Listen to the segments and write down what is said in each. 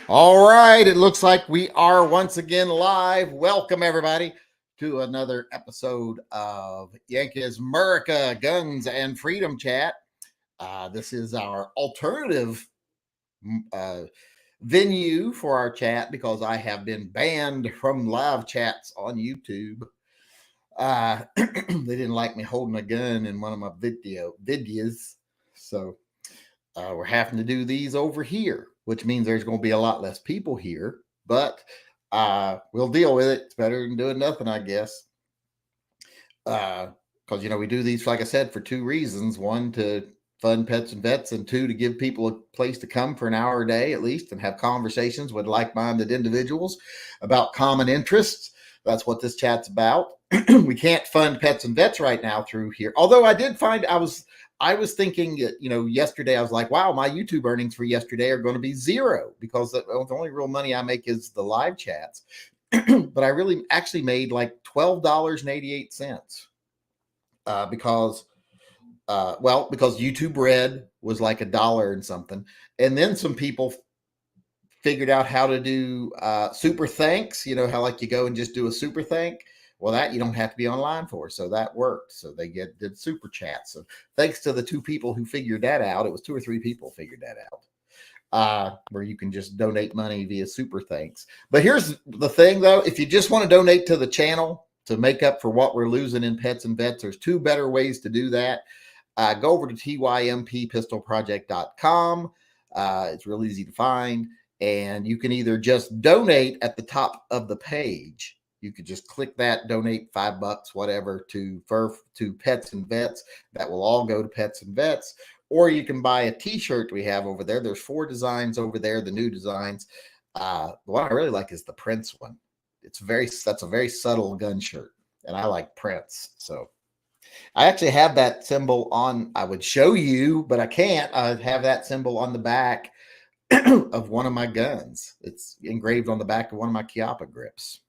All right, it looks like we are once again live. Welcome, everybody, to another episode of Yankee's MURICA Guns and Freedom Chat. This is our alternative uh, venue for our chat because I have been banned from live chats on YouTube. They didn't like me holding a gun in one of my videos, so we're having to do these over here, which means there's going to be a lot less people here, but we'll deal with it. It's better than doing nothing, I guess. Because, we do these, like I said, for two reasons. One, to fund pets and vets, and two, to give people a place to come for an hour a day at least and have conversations with like-minded individuals about common interests. That's what this chat's about. We can't fund pets and vets right now through here. Although I did find I was thinking, yesterday I was like, wow, my YouTube earnings for yesterday are going to be zero because the only real money I make is the live chats. But I really actually made like $12.88 because YouTube Red was like $1 and something, and then some people figured out how to do super thanks. You know how like you go and just do a super thank. Well, that you don't have to be online for, so that worked. So they did super chats. So thanks to the two people who figured that out. It was two or three people figured that out. Where you can just donate money via super thanks. But here's the thing, though. If you just want to donate to the channel to make up for what we're losing in pets and vets, there's two better ways to do that. Go over to tympistolproject.com. It's real easy to find. And you can either just donate at the top of the page. You could just click that, donate $5, whatever, to pets and vets. That will all go to pets and vets. Or you can buy a t-shirt we have over there. There's 4 designs over there, the new designs. The one I really like is the Prince one. That's a very subtle gun shirt, and I like Prince. So I actually have that symbol on. I would show you, but I can't. I have that symbol on the back of one of my guns. It's engraved on the back of one of my Chiappa grips.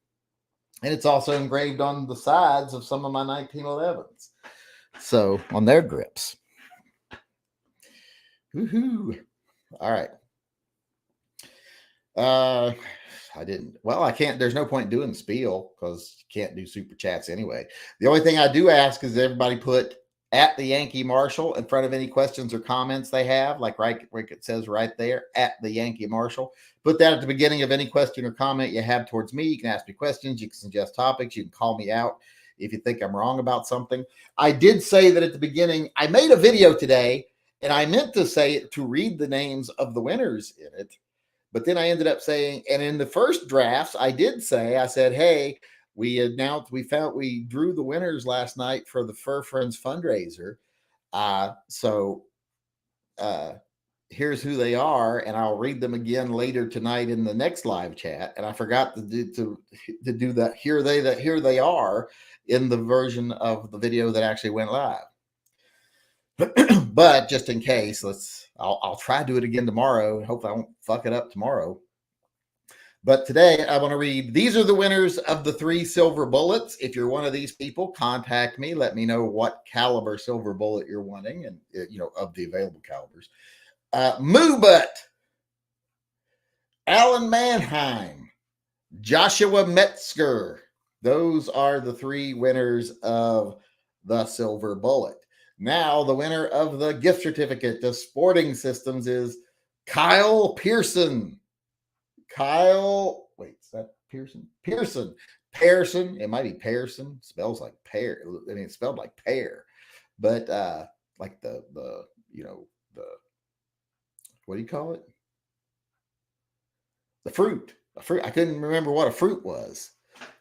And it's also engraved on the sides of some of my 1911s. So on their grips. Woohoo. All right. I can't, there's no point doing the spiel because you can't do super chats anyway. The only thing I do ask is everybody put at the Yankee Marshal in front of any questions or comments they have, like right where it says right there, at the Yankee Marshal. Put that at the beginning of any question or comment you have towards me. You can ask me questions. You can suggest topics. You can call me out if you think I'm wrong about something. I did say that at the beginning. I made a video today, and I meant to say it to read the names of the winners in it. But then I ended up saying, and in the first drafts, I said, hey, we drew the winners last night for the Fur Friends fundraiser. Here's who they are, and I'll read them again later tonight in the next live chat. And I forgot to do that. Here they are in the version of the video that actually went live. But just in case, I'll try to do it again tomorrow. Hopefully I won't fuck it up tomorrow. But today I want to read, these are the winners of the 3 silver bullets. If you're one of these people, contact me. Let me know what caliber silver bullet you're wanting, and of the available calibers. Moo Butt, Alan Mannheim, Joshua Metzger. Those are the 3 winners of the silver bullet. Now, the winner of the gift certificate to Sporting Systems is Kyle Pearson. Is that Pearson? Pearson. It might be Pearson. Spells like pear. I mean, it's spelled like pear, but like the what do you call it? The fruit. A fruit. I couldn't remember what a fruit was.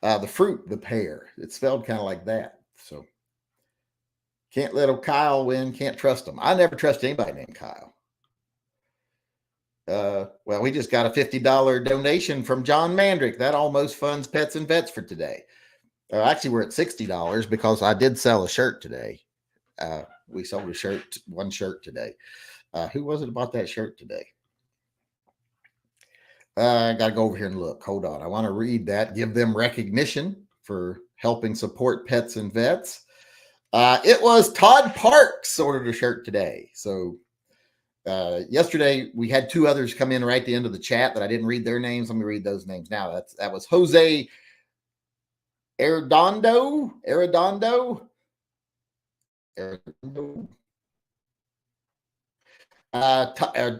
The pear. It's spelled kind of like that. So can't let Kyle win. Can't trust him. I never trust anybody named Kyle. We just got a $50 donation from John Mandrick. That almost funds pets and vets for today. Actually, we're at $60 because I did sell a shirt today. We sold one shirt today. Who was it about that shirt today? I got to go over here and look. Hold on. I want to read that. Give them recognition for helping support pets and vets. It was Todd Parks ordered a shirt today. So Yesterday we had two others come in right at the end of the chat that I didn't read their names. Let me read those names now. That was Jose Arredondo,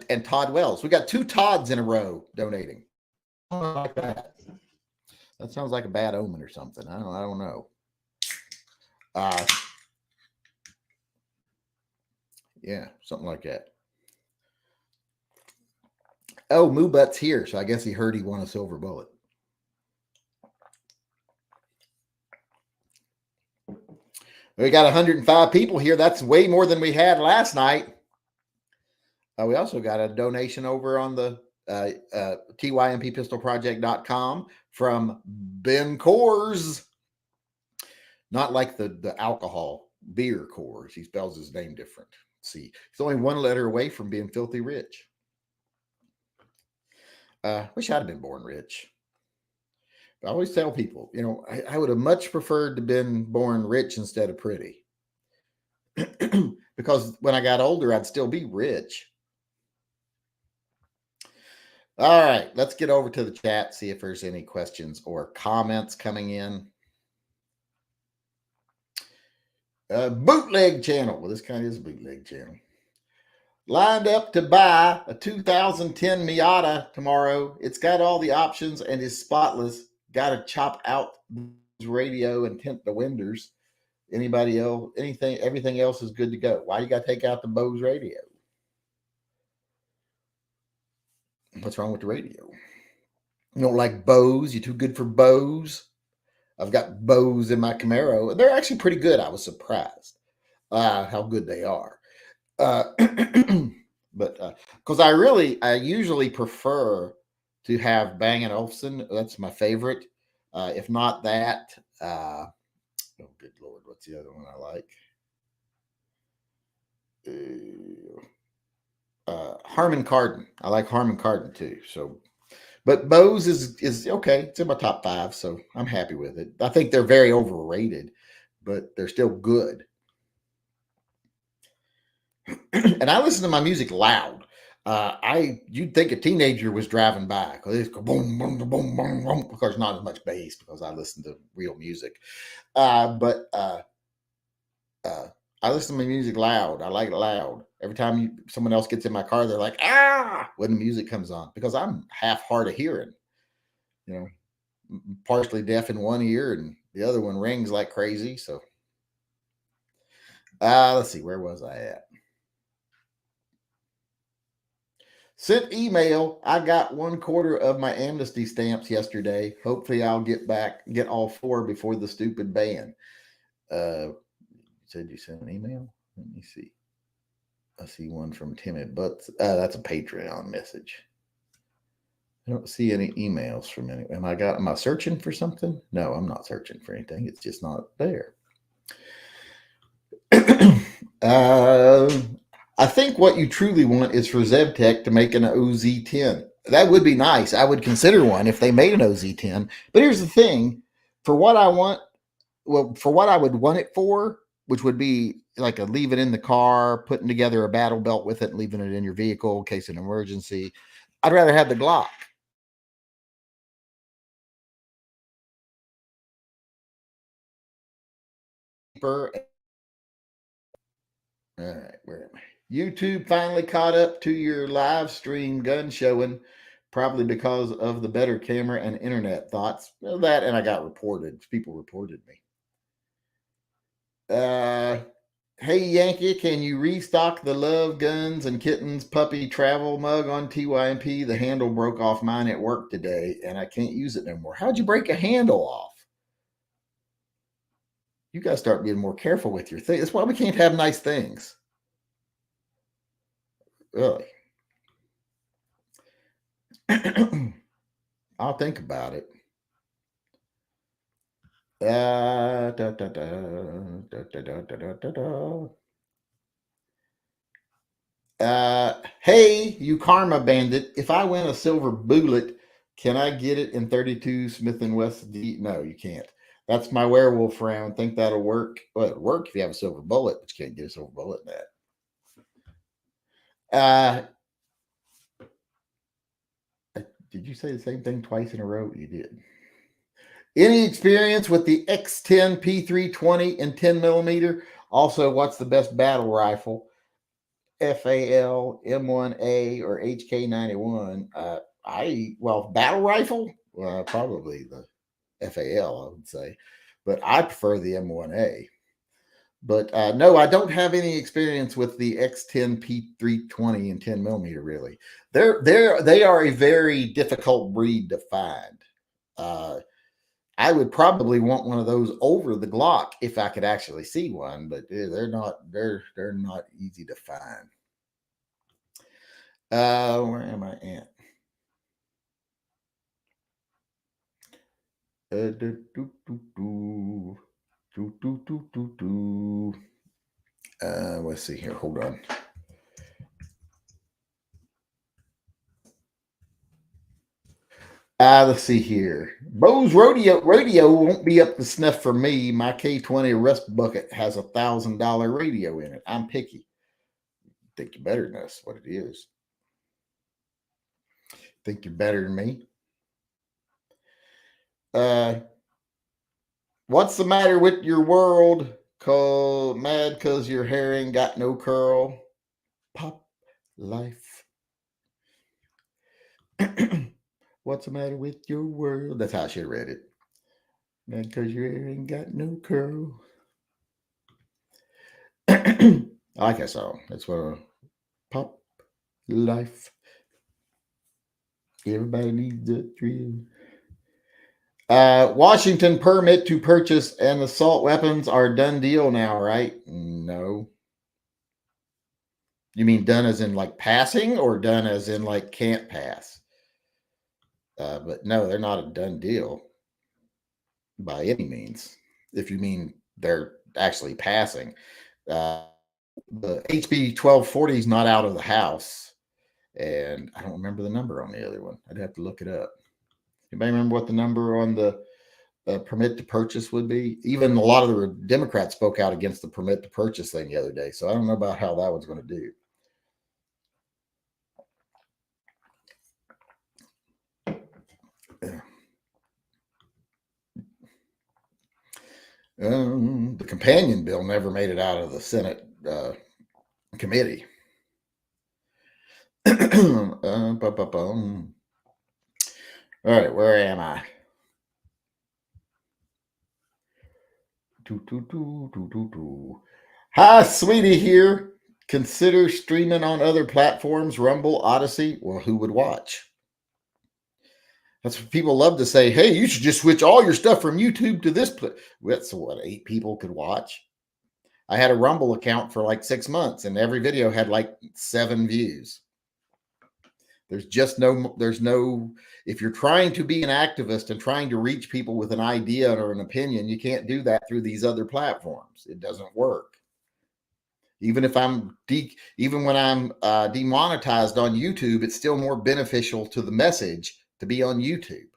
and Todd Wells. We got two Todds in a row donating. Like that. That sounds like a bad omen or something. I don't know. Yeah, something like that. Oh, Moo Butt's here, so I guess he heard he won a silver bullet. We got 105 people here. That's way more than we had last night. We also got a donation over on the tympistolproject.com from Ben Coors. Not like the alcohol beer Coors. He spells his name different. See, he's only one letter away from being filthy rich. Wish I'd have been born rich. I always tell people, I would have much preferred to have been born rich instead of pretty. Because when I got older, I'd still be rich. All right, let's get over to the chat, see if there's any questions or comments coming in. Bootleg channel. Well, this kind of is a bootleg channel. Lined up to buy a 2010 Miata tomorrow. It's got all the options and is spotless. Got to chop out the radio and tint the windows. Anybody else? Everything else is good to go. Why you got to take out the Bose radio? What's wrong with the radio? You don't like Bose? You're too good for Bose? I've got Bose in my Camaro. They're actually pretty good. I was surprised how good they are. But because I usually prefer to have Bang & Olufsen. That's my favorite. If not that, oh good Lord, what's the other one I like? Harman Kardon. I like Harman Kardon too. So, but Bose is okay. It's in my top 5, so I'm happy with it. I think they're very overrated, but they're still good. And I listen to my music loud. You'd think a teenager was driving by because it's boom, boom, boom, boom, boom. Of course, not as much bass because I listen to real music. But I listen to my music loud. I like it loud. Every time someone else gets in my car, they're like, ah, when the music comes on, because I'm half hard of hearing, partially deaf in one ear and the other one rings like crazy. So let's see, where was I at? Sent email. I got 1/4 of my amnesty stamps yesterday. Hopefully I'll get all 4 before the stupid ban. Said you sent an email? Let me see. I see one from Timmy Butts. That's a Patreon message. I don't see any emails from any. Am I searching for something? No, I'm not searching for anything. It's just not there. I think what you truly want is for ZevTech to make an OZ10. That would be nice. I would consider one if they made an OZ10. But here's the thing. For what I want, for what I would want it for, which would be like leave it in the car, putting together a battle belt with it, and leaving it in your vehicle in case of an emergency. I'd rather have the Glock. All right, where am I? YouTube finally caught up to your live stream gun showing, probably because of the better camera and internet thoughts. Well, that, and I got reported. People reported me. Hey, Yankee, can you restock the Love Guns and Kittens puppy travel mug on TYMP? The handle broke off mine at work today, and I can't use it no more. How'd you break a handle off? You got to start being more careful with your things. That's why we can't have nice things. Really. I'll think about it. Hey, you karma bandit. If I win a silver bullet, can I get it in 32 Smith & Wesson? No, you can't. That's my werewolf round. Think that'll work? Well, it'll work if you have a silver bullet, but you can't get a silver bullet in Did you say the same thing twice in a row? You did. Any experience with the X10 P320 and 10 millimeter? Also, what's the best battle rifle? FAL, M1A, or HK91? Battle rifle? Probably the FAL, I would say, but I prefer the M1A. But no, I don't have any experience with the X10 P320 and 10 millimeter. Really, they are a very difficult breed to find. I would probably want one of those over the Glock if I could actually see one, but they're not easy to find. Where am I at? Let's see here. Hold on. Let's see here. Bo's radio won't be up to snuff for me. My K20 Rust Bucket has $1,000 radio in it. I'm picky. Think you're better than us. What it is? Think you're better than me? What's the matter with your world? Mad because your hair ain't got no curl. Pop life. What's the matter with your world? That's how I should have read it. Mad because your hair ain't got no curl. I like that song. That's what pop life. Everybody needs a thrill. Washington permit to purchase and assault weapons are done deal now, right? No. You mean done as in like passing or done as in like can't pass? But no, they're not a done deal by any means. If you mean they're actually passing. The HB 1240 is not out of the House. And I don't remember the number on the other one. I'd have to look it up. Anybody remember what the number on the permit to purchase would be? Even a lot of the Democrats spoke out against the permit to purchase thing the other day. So I don't know about how that one's going to do. The companion bill never made it out of the Senate committee. All right, where am I? Hi, sweetie here. Consider streaming on other platforms, Rumble, Odyssey. Well, who would watch? That's what people love to say. Hey, you should just switch all your stuff from YouTube to this place. That's what 8 people could watch. I had a Rumble account for like 6 months, and every video had like 7 views. There's no, if you're trying to be an activist and trying to reach people with an idea or an opinion, you can't do that through these other platforms. It doesn't work. Even if even when I'm demonetized on YouTube, it's still more beneficial to the message to be on YouTube.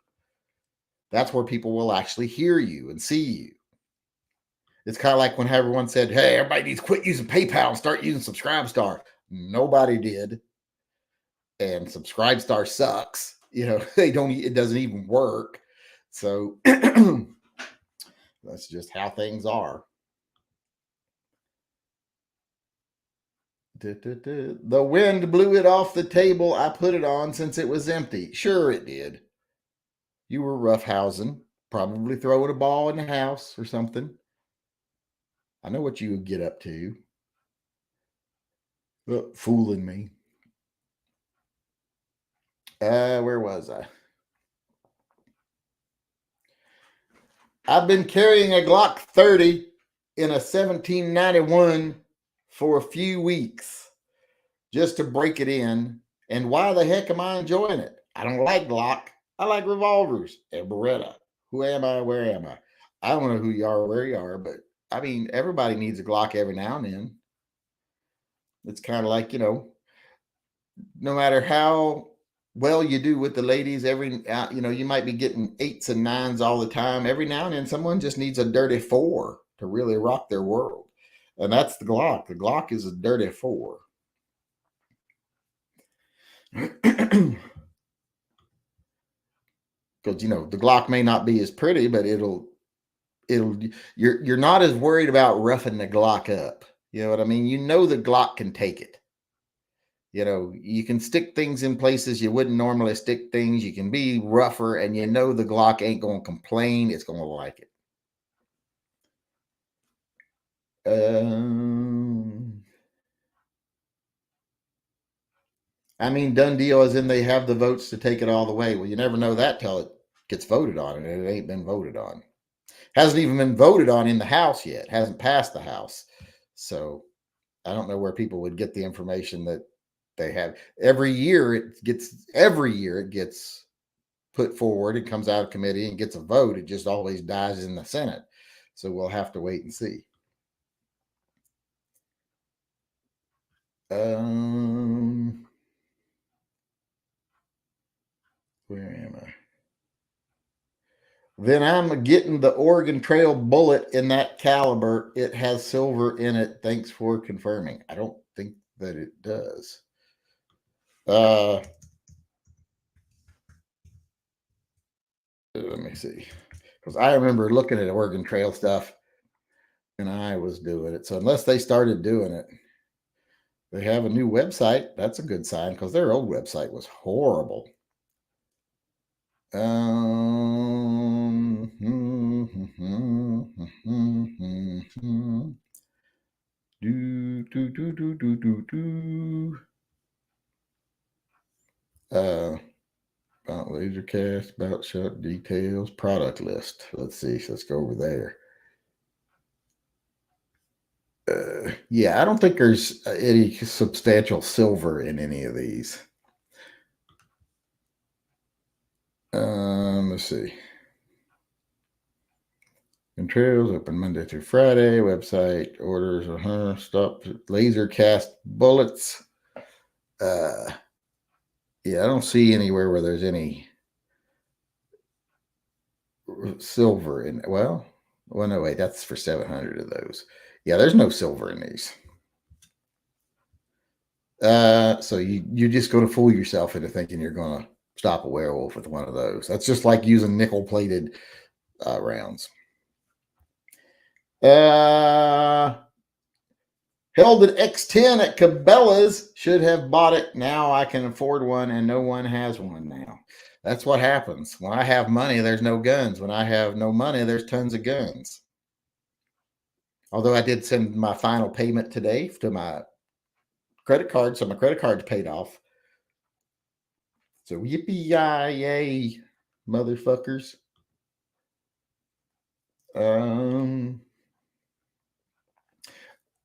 That's where people will actually hear you and see you. It's kind of like when everyone said, hey, everybody needs to quit using PayPal and start using Subscribestar. Nobody did. And Subscribestar sucks. It doesn't even work. So that's just how things are. The wind blew it off the table I put it on since it was empty. Sure it did. You were roughhousing, probably throwing a ball in the house or something. I know what you would get up to. Fooling me. Where was I? I've been carrying a Glock 30 in a 1791 for a few weeks just to break it in. And why the heck am I enjoying it? I don't like Glock. I like revolvers and Beretta. Who am I? Where am I? I don't know who you are or where you are, but I mean, everybody needs a Glock every now and then. It's kind of like, no matter how well you do with the ladies, you might be getting 8s and 9s all the time. Every now and then someone just needs a dirty 4 to really rock their world. And that's the Glock. The Glock is a dirty 4. Because the Glock may not be as pretty, but you're not as worried about roughing the Glock up. You know what I mean? The Glock can take it. You can stick things in places you wouldn't normally stick things. You can be rougher, and the Glock ain't going to complain. It's going to like it. Done deal as in they have the votes to take it all the way. Well, you never know that till it gets voted on, and it ain't been voted on. Hasn't even been voted on in the House yet. Hasn't passed the House. So I don't know where people would get the information that they have. Every year it gets put forward. It comes out of committee and gets a vote. It just always dies in the Senate. So we'll have to wait and see. Where am I? Then I'm getting the Oregon Trail bullet in that caliber. It has silver in it. Thanks for confirming. I don't think that it does. Let me see. Because I remember looking at Oregon Trail stuff and I was doing it. So unless they started doing it, they have a new website. That's a good sign because their old website was horrible. About laser cast, about shot details, product list. Let's see. Let's go over there. Yeah, I don't think there's any substantial silver in any of these. Let's see. Trails open Monday through Friday. Website orders. Stop laser cast bullets. Yeah, I don't see anywhere where there's any silver in. Well, no, wait, that's for 700 of those. Yeah, there's no silver in these. So you're just going to fool yourself into thinking you're going to stop a werewolf with one of those. That's just like using nickel-plated rounds. Held an X10 at Cabela's. Should have bought it. Now I can afford one, and no one has one now. That's what happens. When I have money, there's no guns. When I have no money, there's tons of guns. Although I did send my final payment today to my credit card, so my credit card's paid off. So yippee-yay, motherfuckers.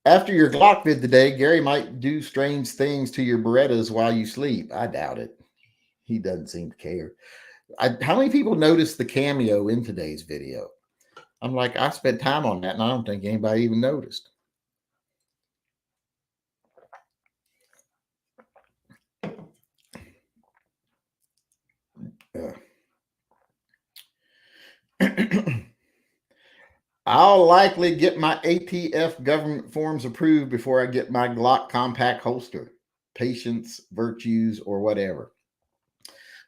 After your Glock vid today, Gary might do strange things to your Berettas while you sleep. I doubt it. He doesn't seem to care. How many people noticed the cameo in today's video? I'm like, I spent time on that, and I don't think anybody even noticed. I'll likely get my ATF government forms approved before I get my Glock compact holster. Patience, virtues, or whatever.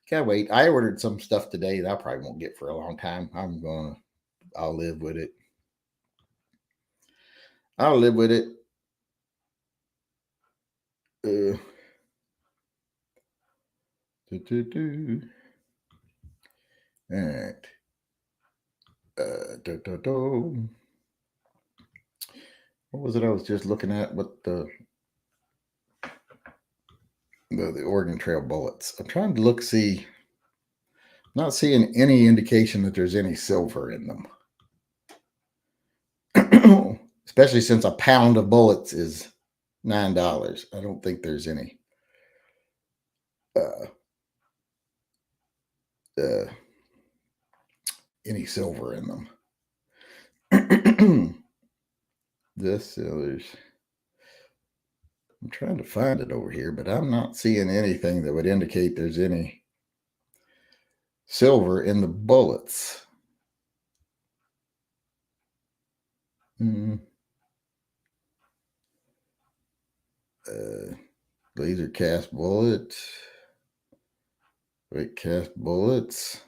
Can't wait. I ordered some stuff today that I probably won't get for a long time. I'll live with it. I'll live with it. All right. What was it I was just looking at? What the Oregon Trail bullets. I'm trying to see. Not seeing any indication that there's any silver in them. Especially since a pound of bullets is $9. I don't think there's any silver in them. I'm trying to find it over here, but I'm not seeing anything that would indicate there's any silver in the bullets. Laser cast bullet. Quick cast bullets.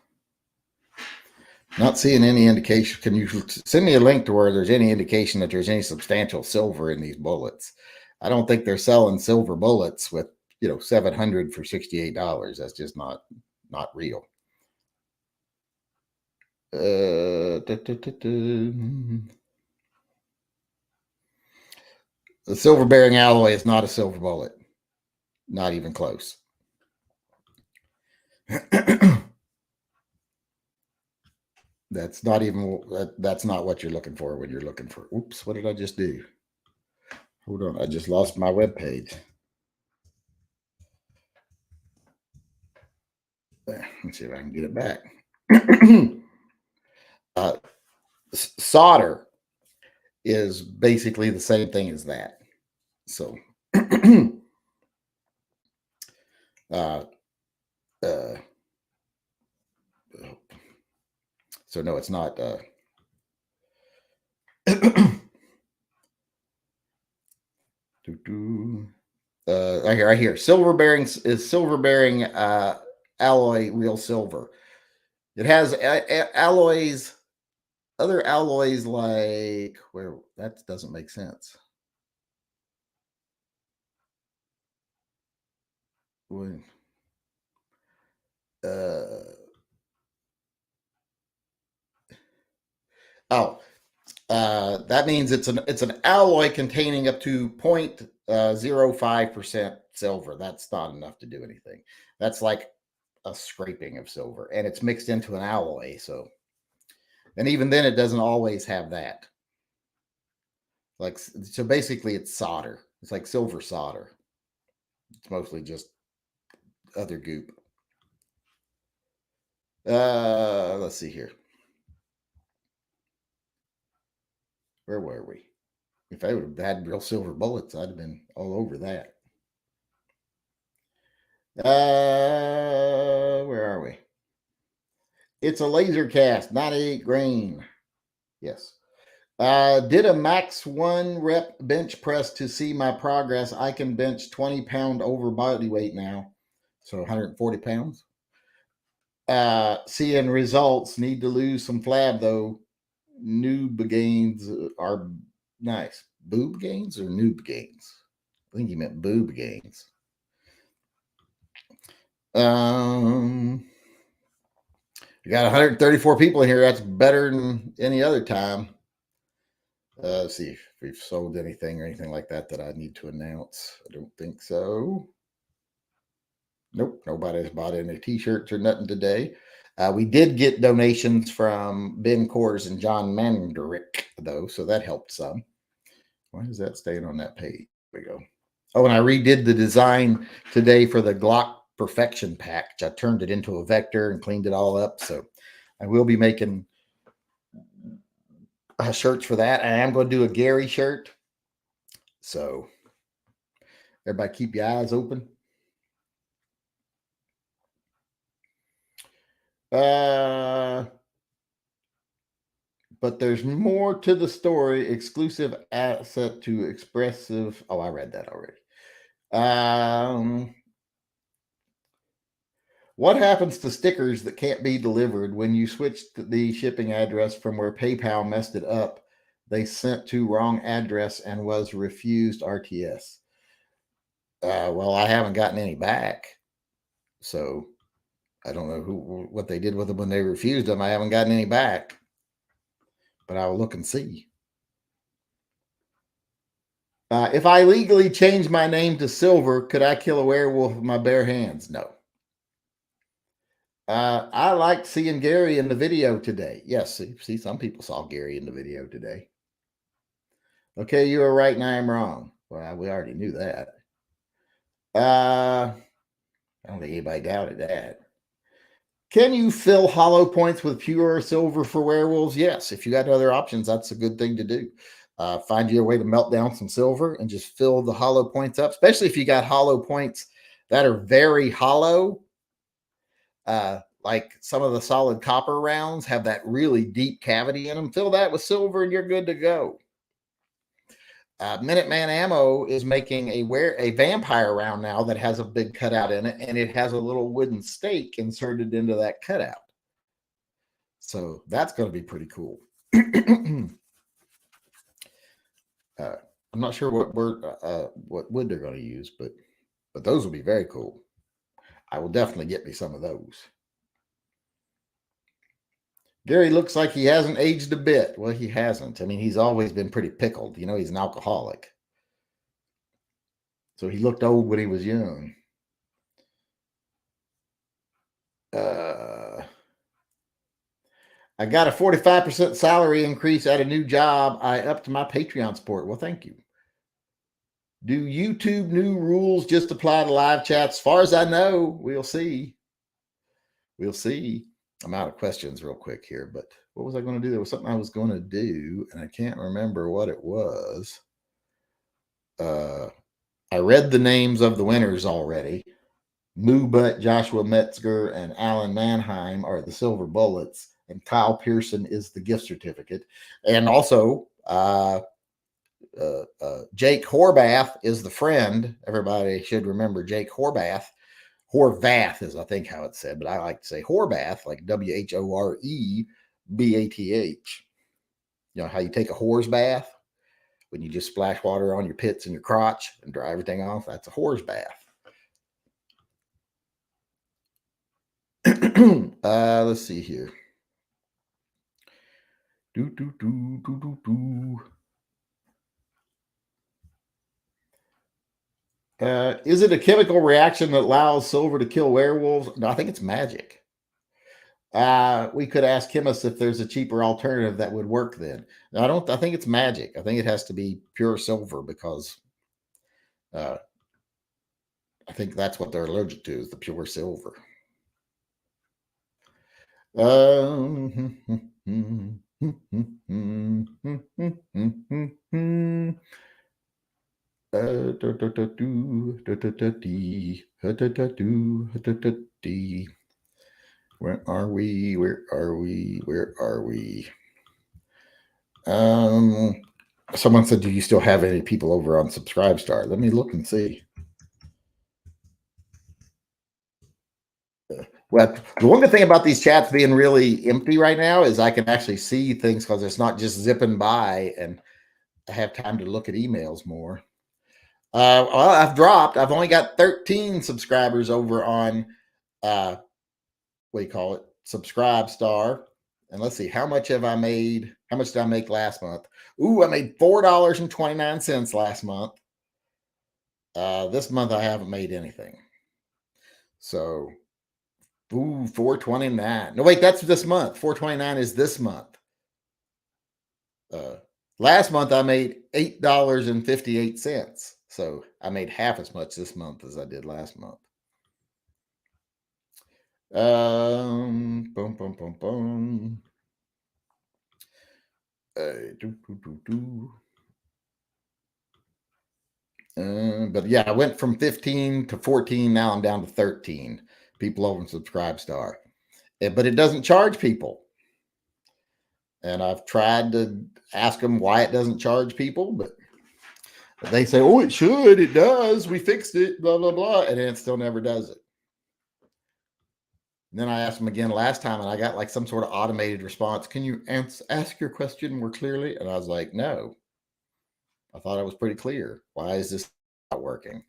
Not seeing any indication. Can you send me a link to where there's any indication that there's any substantial silver in these bullets? I don't think they're selling silver bullets with, you know, 700 for $68. That's just not real. The silver bearing alloy is not a silver bullet. Not even close. That's not even, that's not what you're looking for when you're looking for. Oops, what did I just do? Hold on, I just lost my web page. Let's see if I can get it back. Solder is basically the same thing as that. So, so no, it's not. Right here. Silver bearing is silver bearing alloy, real silver. It has alloys, other alloys like where that doesn't make sense. When, that means it's an alloy containing up to 0.05% silver. That's not enough to do anything. That's like a scraping of silver, and it's mixed into an alloy. So, and even then, it doesn't always have that. Like, so basically, it's solder. It's like silver solder. It's mostly just other goop. Let's see here. Where were we? If I would have had real silver bullets, I'd have been all over that. Where are we? It's a laser cast, 98 grain. Yes. Did a max 1 rep bench press to see my progress. I can bench 20-pound over body weight now. So 140 pounds. Seeing results. Need to lose some flab though. Noob gains are nice. Boob gains or noob gains? I think you meant boob gains. We got 134 people in here. That's better than any other time. Let's see if we've sold anything or anything like that I need to announce. I don't think so. Nope, nobody's bought any t-shirts or nothing today. We did get donations from Ben Kors and John Manderick, though, so that helped some. Why is that staying on that page? There we go. Oh, and I redid the design today for the Glock Perfection package. I turned it into a vector and cleaned it all up. So I will be making shirts for that. I am going to do a Gary shirt. So everybody keep your eyes open. But there's more to the story. Exclusive asset to expressive. Oh, I read that already. What happens to stickers that can't be delivered when you switch the shipping address from where PayPal messed it up? They sent to wrong address and was refused RTS. Well, I haven't gotten any back, so I don't know what they did with them when they refused them. I haven't gotten any back, but I will look and see. If I legally change my name to Silver, could I kill a werewolf with my bare hands? No. I liked seeing Gary in the video today. Yes, see, some people saw Gary in the video today. Okay, you were right and I am wrong. Well, we already knew that. I don't think anybody doubted that. Can you fill hollow points with pure silver for werewolves? Yes. If you got other options, that's a good thing to do. Find you a way to melt down some silver and just fill the hollow points up, especially if you got hollow points that are very hollow. Like some of the solid copper rounds have that really deep cavity in them. Fill that with silver and you're good to go. Minuteman Ammo is making a vampire round now that has a big cutout in it, and it has a little wooden stake inserted into that cutout. So that's going to be pretty cool. I'm not sure what wood they're going to use, but those will be very cool. I will definitely get me some of those. Gary looks like he hasn't aged a bit. Well, he hasn't. I mean, he's always been pretty pickled. You know, he's an alcoholic. So he looked old when he was young. I got a 45% salary increase at a new job. I upped my Patreon support. Well, thank you. Do YouTube new rules just apply to live chats? As far as I know, we'll see. We'll see. I'm out of questions real quick here, but what was I going to do? There was something I was going to do, and I can't remember what it was. I read the names of the winners already. Moo Butt, Joshua Metzger, and Alan Mannheim are the silver bullets, and Kyle Pearson is the gift certificate. And also, Jake Horvath is the friend. Everybody should remember Jake Horvath. Horvath is, I think, how it's said, but I like to say Horvath, like WHOREBATH. You know how you take a whore's bath? When you just splash water on your pits and your crotch and dry everything off, that's a whore's bath. Let's see here. Is it a chemical reaction that allows silver to kill werewolves? No, I think it's magic. We could ask chemists if there's a cheaper alternative that would work then. No, I think it's magic. I think it has to be pure silver because I think that's what they're allergic to is the pure silver. Where are we? Where are we? Where are we? Someone said, do you still have any people over on Subscribestar? Let me look and see. Well, the one good thing about these chats being really empty right now is I can actually see things because it's not just zipping by and I have time to look at emails more. Well, I've only got 13 subscribers over on, what do you call it? Subscribestar. And let's see, how much have I made? How much did I make last month? Ooh, I made $4.29 last month. This month I haven't made anything. So, ooh, 429. No, wait, that's this month. 429 is this month. Last month I made $8.58. So I made half as much this month as I did last month. Boom, boom, boom, boom. But yeah, I went from 15 to 14. Now I'm down to 13 people over in Subscribestar. But it doesn't charge people. And I've tried to ask them why it doesn't charge people, but they say, oh, it should. It does. We fixed it, blah, blah, blah. And it still never does it. And then I asked them again last time, and I got like some sort of automated response. Can you ask your question more clearly? And I was like, no. I thought I was pretty clear. Why is this not working?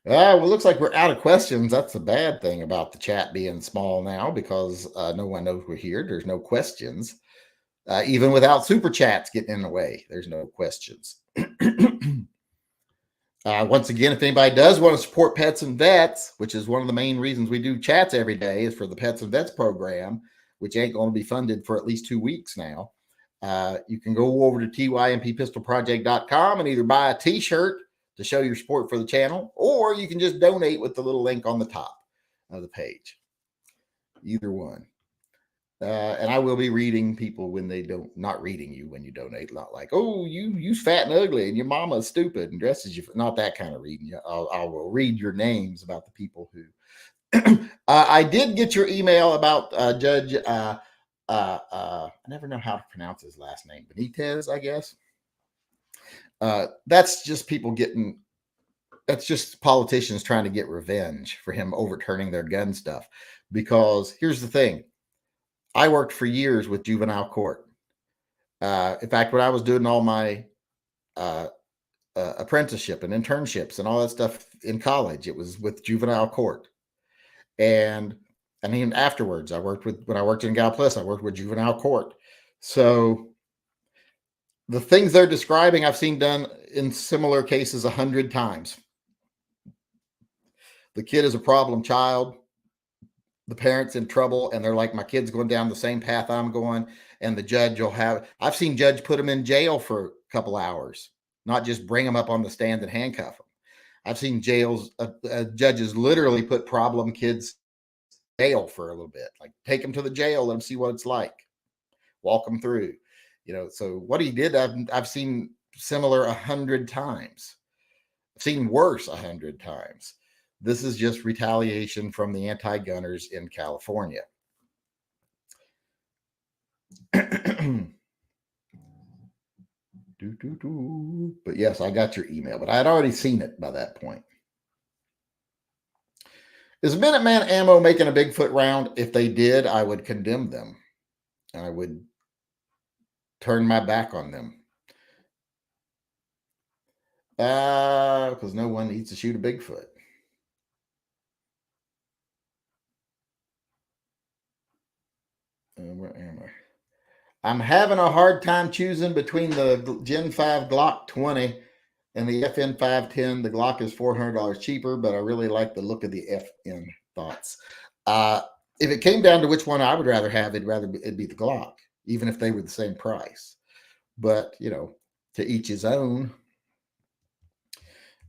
Well, it looks like we're out of questions. That's the bad thing about the chat being small now because no one knows we're here. There's no questions. Even without super chats getting in the way, there's no questions. Once again, if anybody does want to support Pets and Vets, which is one of the main reasons we do chats every day, is for the Pets and Vets program, which ain't going to be funded for at least 2 weeks now. You can go over to tympistolproject.com and either buy a t-shirt to show your support for the channel, or you can just donate with the little link on the top of the page. Either one. And I will be reading people when they don't, not reading you when you donate, not like, oh, you fat and ugly and your mama is stupid and dresses you, not that kind of reading. I will read your names about the people who I did get your email about Judge. I never know how to pronounce his last name. Benitez, I guess. That's just people getting. That's just politicians trying to get revenge for him overturning their gun stuff. Because here's the thing: I worked for years with juvenile court. In fact, when I was doing all my apprenticeship and internships and all that stuff in college, it was with juvenile court. And I mean, afterwards, when I worked in Gal Plus, I worked with juvenile court. So the things they're describing, I've seen done in similar cases 100 times. The kid is a problem child. The parent's in trouble, and they're like, my kid's going down the same path I'm going. And the judge will I've seen judge put him in jail for a couple hours, not just bring him up on the stand and handcuff him. I've seen judges literally put problem kids in jail for a little bit, like take them to the jail, let them see what it's like, walk them through, So what he did, I've seen similar 100 times. I've seen worse 100 times. This is just retaliation from the anti-gunners in California. But yes, I got your email, but I had already seen it by that point. Is Minuteman Ammo making a Bigfoot round? If they did, I would condemn them. I would turn my back on them. Because no one needs to shoot a Bigfoot. Where am I? I'm having a hard time choosing between the Gen 5 Glock 20 and the FN 510. The Glock is $400 cheaper, but I really like the look of the FN thoughts. If it came down to which one I would rather have, it'd be the Glock, even if they were the same price. But, to each his own.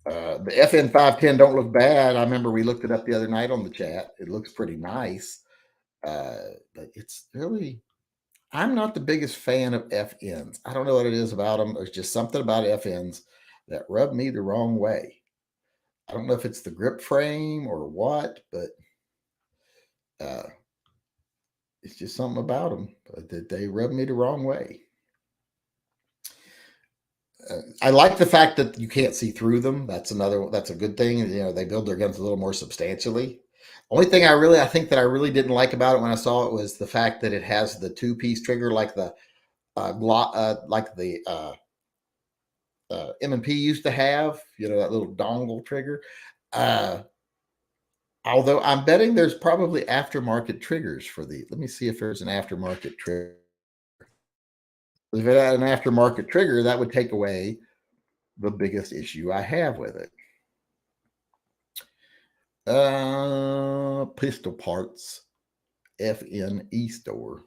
The FN 510 don't look bad. I remember we looked it up the other night on the chat. It looks pretty nice. But it's really, I'm not the biggest fan of FNs. I don't know what it is about them. There's just something about FNs that rub me the wrong way. I don't know if it's the grip frame or what, but it's just something about them that they rub me the wrong way. I like the fact that you can't see through them. That's a good thing. They build their guns a little more substantially. Only thing I think that I really didn't like about it when I saw it was the fact that it has the 2-piece trigger, like the M&P used to have, that little dongle trigger. Although I'm betting there's probably aftermarket triggers for let me see if there's an aftermarket trigger. If it had an aftermarket trigger, that would take away the biggest issue I have with it. Pistol parts, FNE store.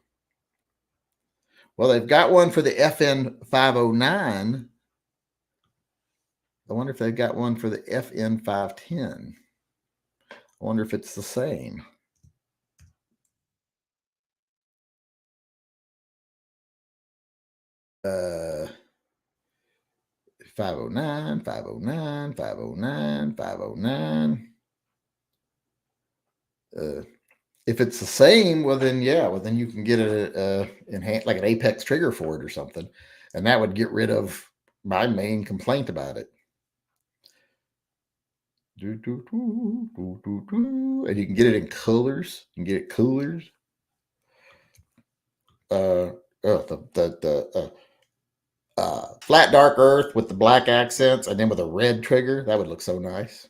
Well, they've got one for the FN 509. I wonder if they've got one for the FN 510. I wonder if it's the same. Uh, 509, 509, 509, 509. If it's the same, well then you can get like an Apex trigger for it or something, and that would get rid of my main complaint about it. And you can get it in colors. You can get it coolers. Flat dark earth with the black accents, and then with a red trigger. That would look so nice.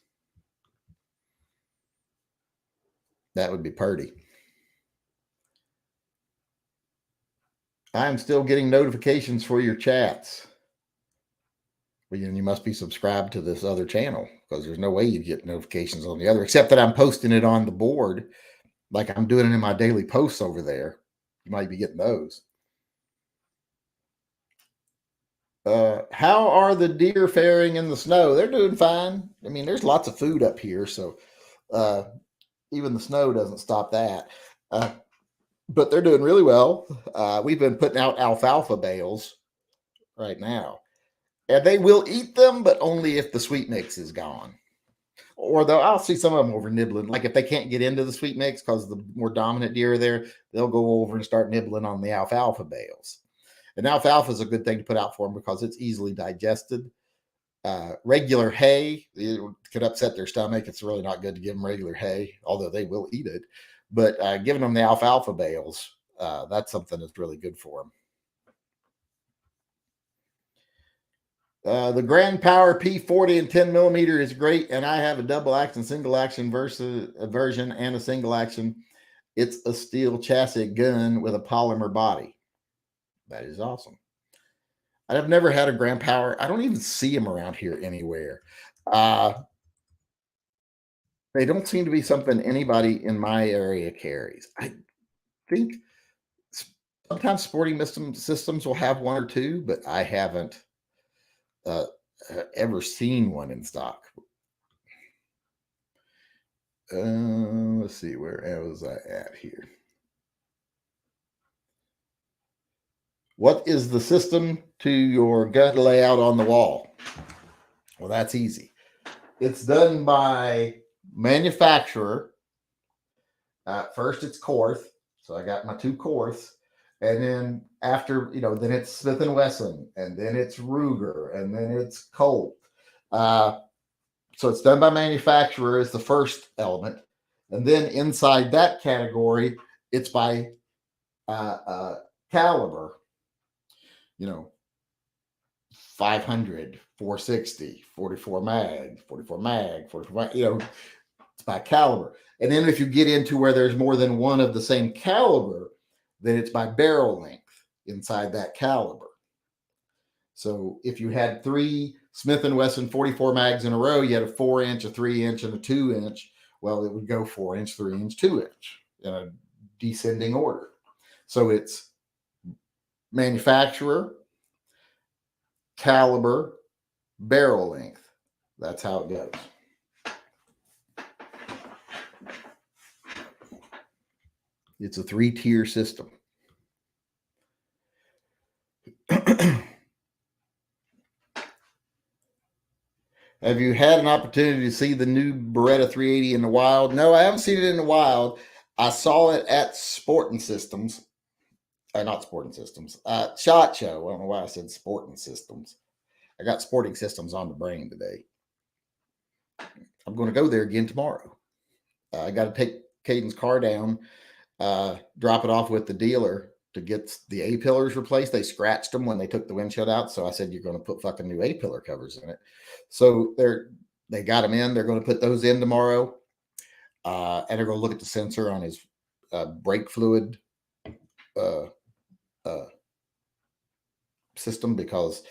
That would be pretty. I'm still getting notifications for your chats. Well, you must be subscribed to this other channel, because there's no way you'd get notifications on the other, except that I'm posting it on the board. Like I'm doing it in my daily posts over there. You might be getting those. How are the deer faring in the snow? They're doing fine. I mean, there's lots of food up here, so even the snow doesn't stop that. But they're doing really well. We've been putting out alfalfa bales right now. And they will eat them, but only if the sweet mix is gone. Or though I'll see some of them over nibbling. Like if they can't get into the sweet mix because the more dominant deer are there, they'll go over and start nibbling on the alfalfa bales. And alfalfa is a good thing to put out for them because it's easily digested. Regular hay, it could upset their stomach. It's really not good to give them regular hay, although they will eat it. But giving them the alfalfa bales, that's something that's really good for them. The Grand Power P40 and 10 millimeter is great, and I have a double action, single action version and a single action. It's a steel chassis gun with a polymer body. That is awesome. I've never had a Grand Power. I don't even see them around here anywhere. They don't seem to be something anybody in my area carries. I think sometimes sporting systems will have one or two, but I haven't ever seen one in stock. Let's see, where was I at here? What is the system to your gun layout on the wall? Well, that's easy. It's done by manufacturer. First, it's Korth. So I got my 2 Korths. And then after, then it's Smith & Wesson. And then it's Ruger. And then it's Colt. So it's done by manufacturer is the first element. And then inside that category, it's by caliber. 500, 460, 44 mag, 44 mag, 44 mag, it's by caliber. And then if you get into where there's more than one of the same caliber, then it's by barrel length inside that caliber. So if you had 3 Smith & Wesson 44 mags in a row, you had a 4-inch, a 3-inch, and a 2-inch. Well, it would go 4-inch, 3-inch, 2-inch in a descending order. So it's manufacturer, caliber, barrel length. That's how it goes. It's a 3-tier system. Have you had an opportunity to see the new Beretta 380 in the wild? No, I haven't seen it in the wild. I saw it at Sporting Systems. Not Sporting Systems. SHOT Show. I don't know why I said Sporting Systems. I got Sporting Systems on the brain today. I'm going to go there again tomorrow. I got to take Caden's car down, drop it off with the dealer to get the A-pillars replaced. They scratched them when they took the windshield out. So I said, you're going to put fucking new A-pillar covers in it. So they got them in. They're going to put those in tomorrow. And they're going to look at the sensor on his brake fluid system, because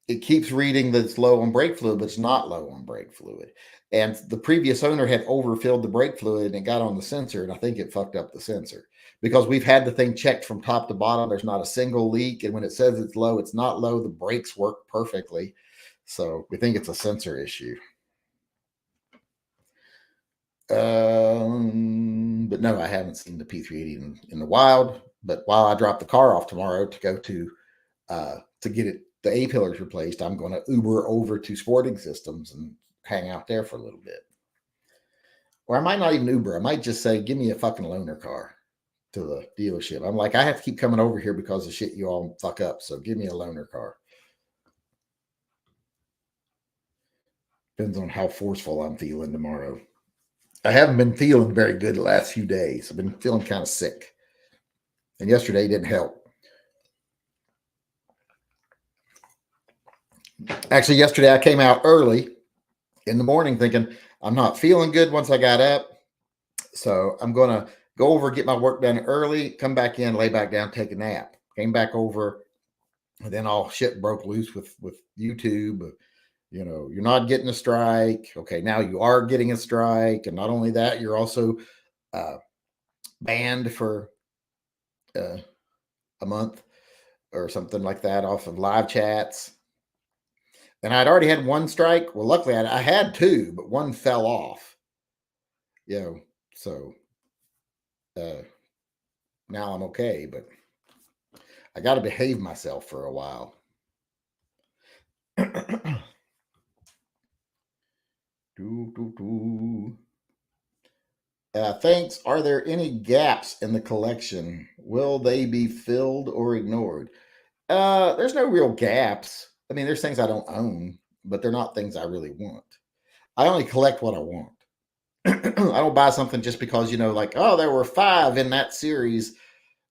it keeps reading that it's low on brake fluid, but it's not low on brake fluid. And the previous owner had overfilled the brake fluid and it got on the sensor. And I think it fucked up the sensor, because we've had the thing checked from top to bottom. There's not a single leak. And when it says it's low, it's not low. The brakes work perfectly. So we think it's a sensor issue. But no, I haven't seen the P380 in the wild. But while I drop the car off tomorrow to go to get it, the A-pillars replaced, I'm going to Uber over to Sporting Systems and hang out there for a little bit. Or I might not even Uber. I might just say, give me a fucking loaner car to the dealership. I'm like, I have to keep coming over here because of shit you all fuck up. So give me a loaner car. Depends on how forceful I'm feeling tomorrow. I haven't been feeling very good the last few days. I've been feeling kind of sick. And yesterday didn't help. Actually, yesterday I came out early in the morning thinking I'm not feeling good once I got up. So I'm going to go over, get my work done early, come back in, lay back down, take a nap. Came back over, and then all shit broke loose with YouTube. You're not getting a strike. Okay, now you are getting a strike. And not only that, you're also banned for a month or something like that off of live chats. And I'd already had one strike. Well, luckily I had 2, but one fell off. So now I'm okay, but I got to behave myself for a while. Thanks. Are there any gaps in the collection? Will they be filled or ignored? There's no real gaps. I mean, there's things I don't own, but they're not things I really want. I only collect what I want. I don't buy something just because, like, oh, there were 5 in that series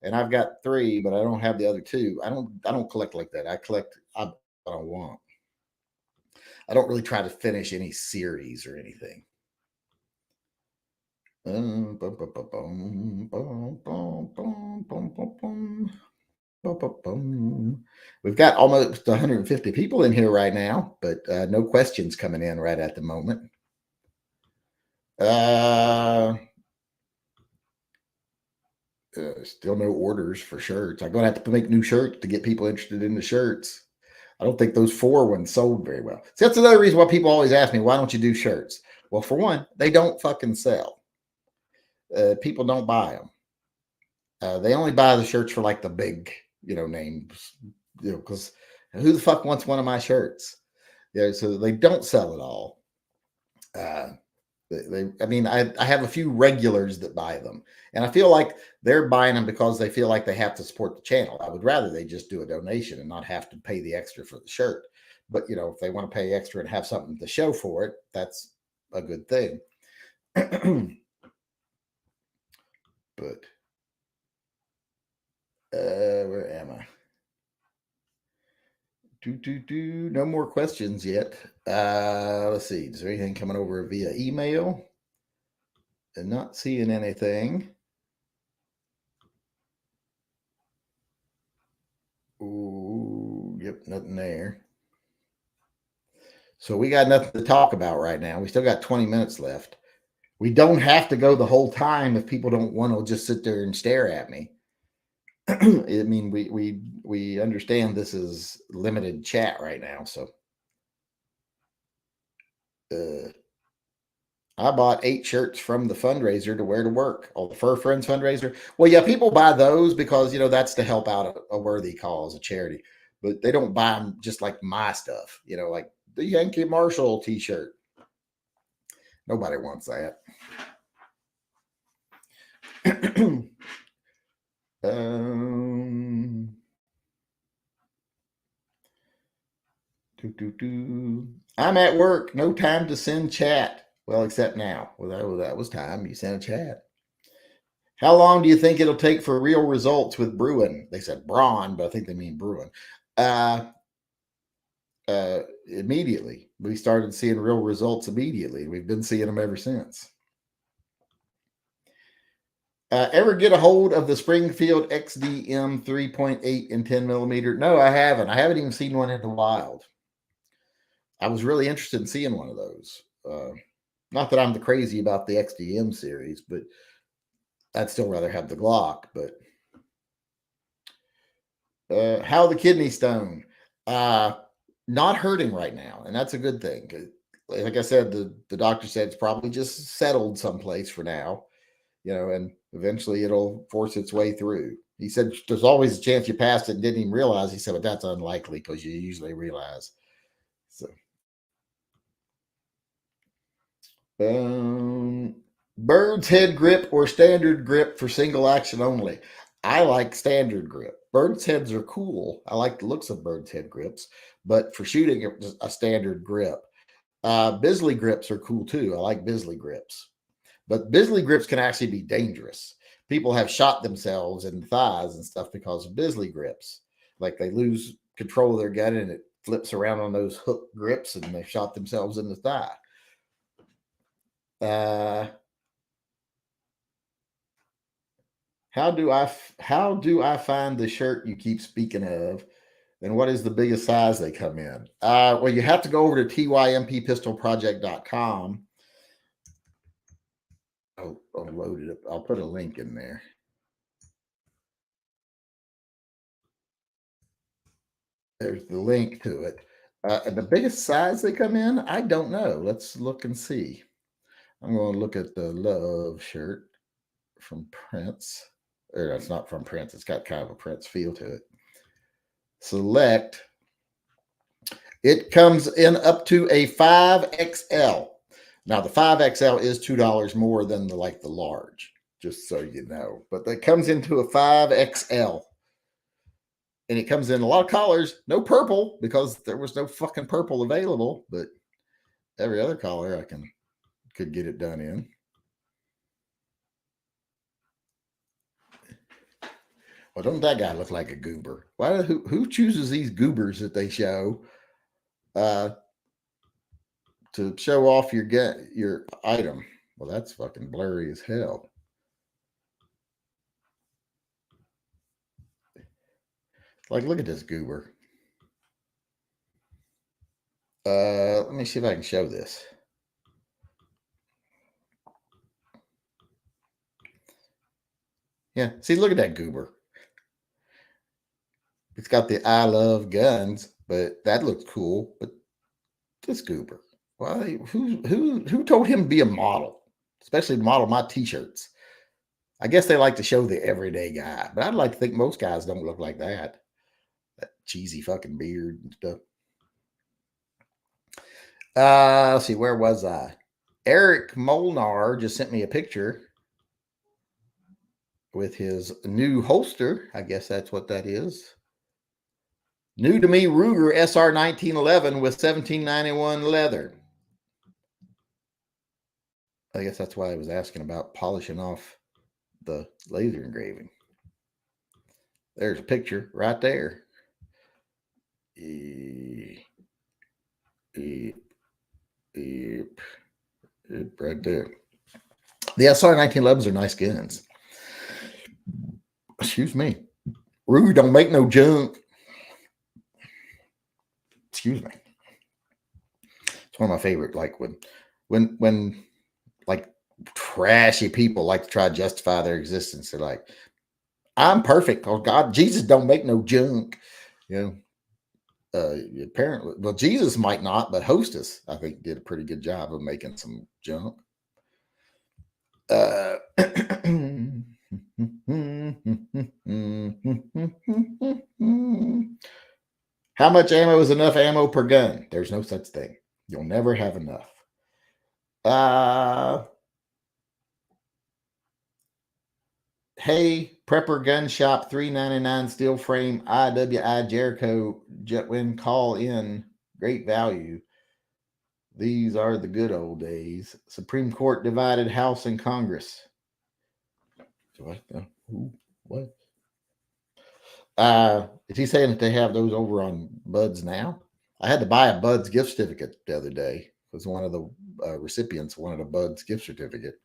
and I've got 3, but I don't have the other 2. I don't collect like that. I collect what I want. I don't really try to finish any series or anything. We've got almost 150 people in here right now, but no questions coming in right at the moment. Still no orders for shirts. I'm going to have to make new shirts to get people interested in the shirts. I don't think those 4 ones sold very well. See, that's another reason why people always ask me, why don't you do shirts? Well, for one, they don't fucking sell. People don't buy them. They only buy the shirts for like the big, names, because who the fuck wants one of my shirts? Yeah, so they don't sell it all. I have a few regulars that buy them, and I feel like they're buying them because they feel like they have to support the channel. I would rather they just do a donation and not have to pay the extra for the shirt. But if they want to pay extra and have something to show for it, that's a good thing. But where am I? No more questions yet. Let's see. Is there anything coming over via email? And not seeing anything. Ooh, yep, nothing there. So we got nothing to talk about right now. We still got 20 minutes left. We don't have to go the whole time if people don't want to just sit there and stare at me. I mean, we understand this is limited chat right now, so I bought 8 shirts from the fundraiser to wear to work. Oh, the Fur Friends fundraiser. Well, yeah, people buy those because that's to help out a worthy cause, a charity. But they don't buy them just like my stuff, like the Yankee Marshall T-shirt. Nobody wants that. I'm at work. No time to send chat. Well, except now. Well, that was time. You sent a chat. How long do you think it'll take for real results with Bruin? They said Braun, but I think they mean Bruin. Immediately. We started seeing real results immediately. We've been seeing them ever since. Ever get a hold of the Springfield XDM 3.8 and 10 millimeter? No, I haven't. I haven't even seen one in the wild. I was really interested in seeing one of those. Not that I'm the crazy about the XDM series, but I'd still rather have the Glock. But how the kidney stone? Not hurting right now, and that's a good thing. Like I said, the doctor said it's probably just settled someplace for now, and eventually it'll force its way through. He said there's always a chance you passed it and didn't even realize. He said, but that's unlikely because you usually realize. So, bird's head grip or standard grip for single action only. I like standard grip. Bird's heads are cool. I like the looks of bird's head grips, but for shooting, a standard grip. Bisley grips are cool too. I like Bisley grips, but Bisley grips can actually be dangerous. People have shot themselves in the thighs and stuff because of Bisley grips. Like they lose control of their gun and it flips around on those hook grips and they shot themselves in the thigh. How do I find the shirt you keep speaking of? And what is the biggest size they come in? Well, you have to go over to tympistolproject.com. I'll load it up. I'll put a link in there. There's the link to it. And the biggest size they come in, I don't know. Let's look and see. I'm going to look at the Love shirt from Prince. Or it's not from Prince. It's got kind of a Prince feel to it. Select. It comes in up to a 5XL. Now the 5XL is $2 more than the large, just so you know. But that comes into a 5XL. And it comes in a lot of colors, no purple because there was no fucking purple available, but every other color I could get it done in. Well, don't that guy look like a goober? Who chooses these goobers that they show to show off your item? Well, that's fucking blurry as hell. Like, look at this goober. Let me see if I can show this. Yeah, see, look at that goober. It's got the I love guns, but that looks cool. But this goober, why? Who told him to be a model? Especially model my t-shirts. I guess they like to show the everyday guy, but I'd like to think most guys don't look like that. That cheesy fucking beard and stuff. Let's see, where was I? Eric Molnar just sent me a picture with his new holster. I guess that's what that is. New to me Ruger SR 1911 with 1791 leather. I guess that's why I was asking about polishing off the laser engraving. There's a picture right there. Right there. The SR 1911s are nice guns. Excuse me. Ruger don't make no junk. Excuse me. It's one of my favorite. Like when like trashy people like to try to justify their existence. They're like, I'm perfect. Oh God, Jesus don't make no junk. You know, apparently, well, Jesus might not, but Hostess, I think, did a pretty good job of making some junk. How much ammo is enough ammo per gun? There's no such thing. You'll never have enough. Hey, Prepper Gun Shop, $3.99 steel frame IWI Jericho Jetwind call in. Great value. These are the good old days. Supreme Court divided House and Congress. What? What? Is he saying that they have those over on Buds now? I had to buy a Buds gift certificate the other day because one of the recipients wanted a Buds gift certificate.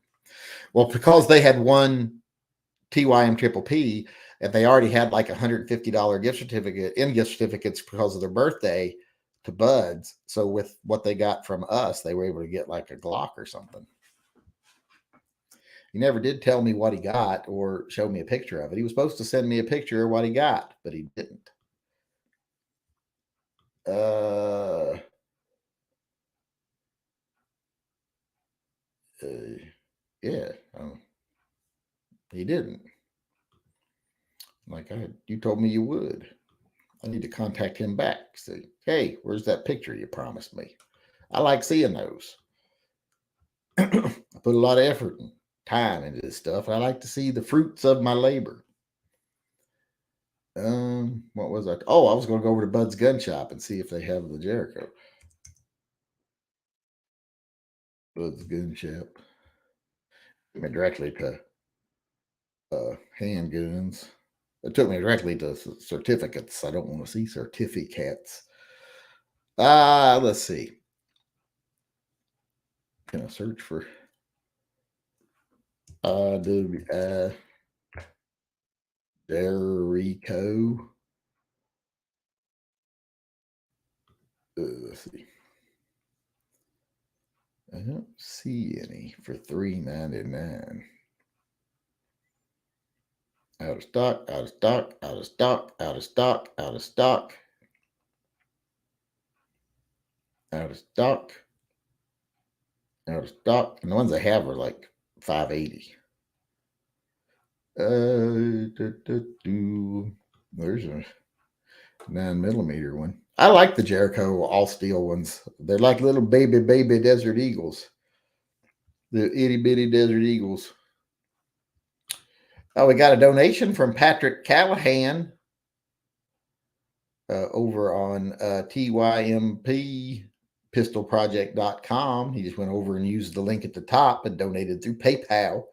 Well, because they had won TYM Triple P and they already had like $150 gift certificates because of their birthday to Buds. So with what they got from us, they were able to get like a Glock or something. He never did tell me what he got or show me a picture of it. He was supposed to send me a picture of what he got, but he didn't. Yeah, he didn't. Like, you told me you would. I need to contact him back. Say, hey, where's that picture you promised me? I like seeing those. I put a lot of effort and time into this stuff. I like to see the fruits of my labor. What was I? Oh, I was going to go over to Bud's Gun Shop and see if they have the Jericho. Bud's Gun Shop. Took me directly to handguns. It took me directly to certificates. I don't want to see certificates. Let's see. Can I search for Jericho? Let's see. I don't see any for $3.99. Out of stock, out of stock, out of stock, out of stock, out of stock, out of stock, out of stock. And the ones I have are like $5.80. There's a 9mm one. I like the Jericho all steel ones. They're like little baby Desert Eagles. The itty bitty Desert Eagles. Oh, we got a donation from Patrick Callahan over on TYMPpistolproject.com. He just went over and used the link at the top and donated through PayPal.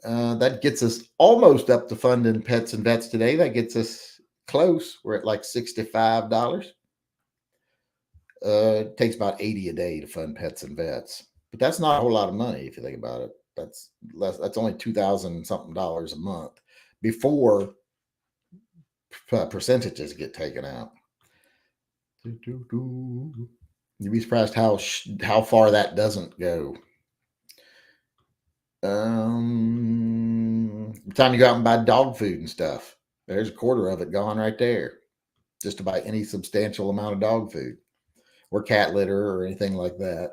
That gets us almost up to funding pets and vets today. That gets us close. We're at like $65. It takes about 80 a day to fund pets and vets, but that's not a whole lot of money if you think about it. That's less. That's only $2,000 something a month before percentages get taken out. You'd be surprised how far that doesn't go. The time you go out and buy dog food and stuff, there's a quarter of it gone right there, just to buy any substantial amount of dog food or cat litter or anything like that.